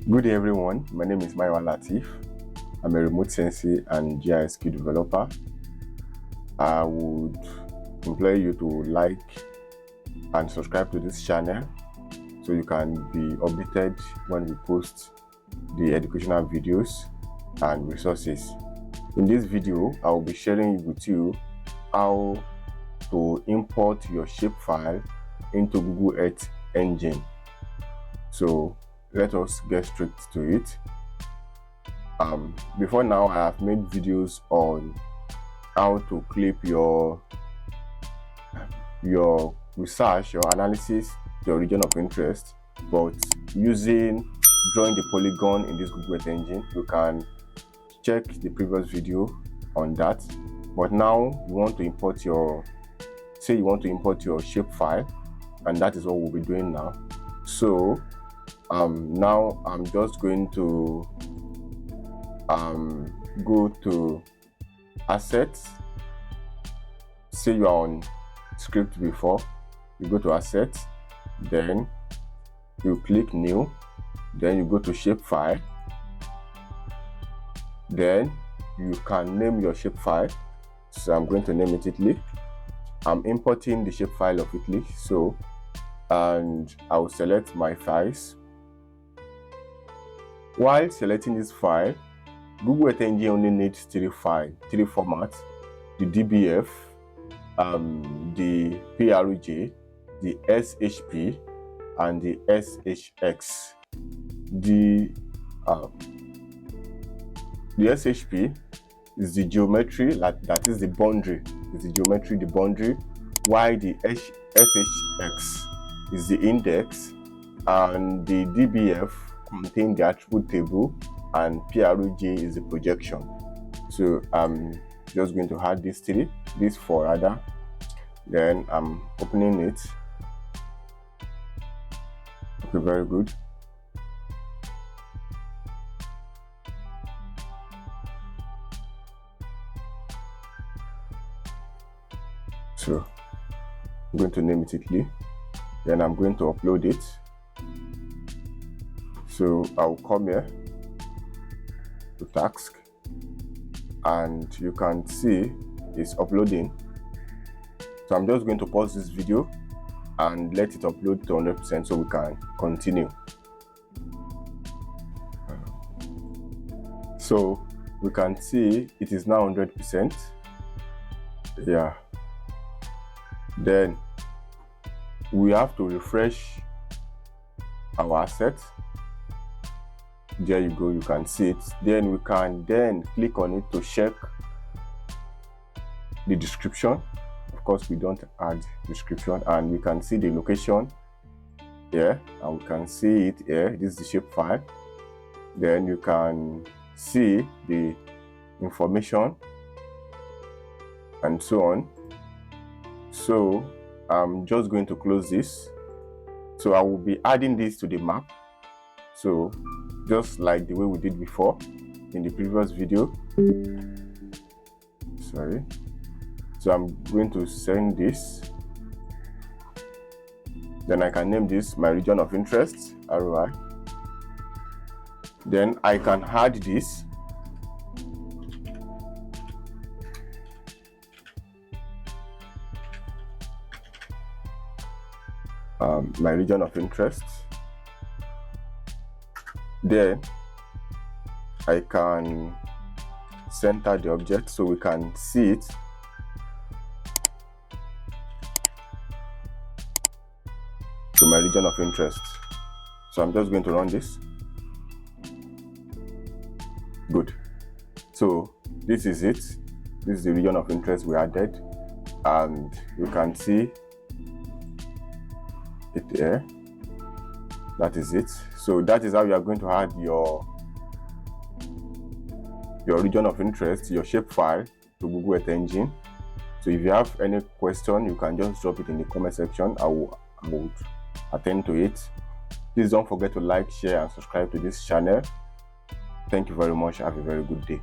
Good day everyone, my name is Maiwa Latif. I'm a remote sensei and GIS developer. I would implore you to like and subscribe to this channel so you can be updated when we post the educational videos and resources. In this video, I will be sharing with you how to import your shapefile into Google Earth Engine. So let us get straight to it. Before now, I have made videos on how to clip your research, your analysis, your region of interest, but using drawing the polygon in this Google Earth Engine. You can check the previous video on that. But now you want to import your shapefile, and that is what we'll be doing now. So now I'm just going to go to assets. Say you are on script before, you go to assets, then you click new, then you go to shapefile, then you can name your shapefile. So I'm going to name it Italy. I'm importing the shapefile of Italy, and I will select my files. While selecting this file, Google Earth Engine only needs three formats: the DBF, the PRJ, the SHP, and the SHX. The SHP is the geometry, that is the boundary. Is the geometry the boundary, while the SHX is the index, and the DBF contains the attribute table, and PRJ is the projection. So I'm just going to add these four rather. Then I'm opening it. Okay, very good. So I'm going to name it Italy. Then I'm going to upload it. So I'll come here to task, and you can see it's uploading. So I'm just going to pause this video and let it upload to 100% so we can continue. So we can see it is now 100%. Yeah. Then we have to refresh our asset. There you go, you can see it. Then we can click on it to check the description. Of course, we don't add description, and we can see the location here, and we can see it here. This is the shapefile. Then you can see the information and so on. So I'm just going to close this. So I will be adding this to the map. So just like the way we did before in the previous video. Sorry. So I'm going to send this. Then I can name this my region of interest, ROI. Then I can add this. My region of interest. Then I can center the object so we can see it. To my region of interest. So I'm just going to run this. Good. So this is it. This is the region of interest we added, and you can see it there. That is it. So that is how you are going to add your region of interest, your shapefile, to Google Earth Engine. So if you have any question, you can just drop it in the comment section. I would attend to it. Please don't forget to like, share, and subscribe to this channel. Thank you very much. Have a very good day.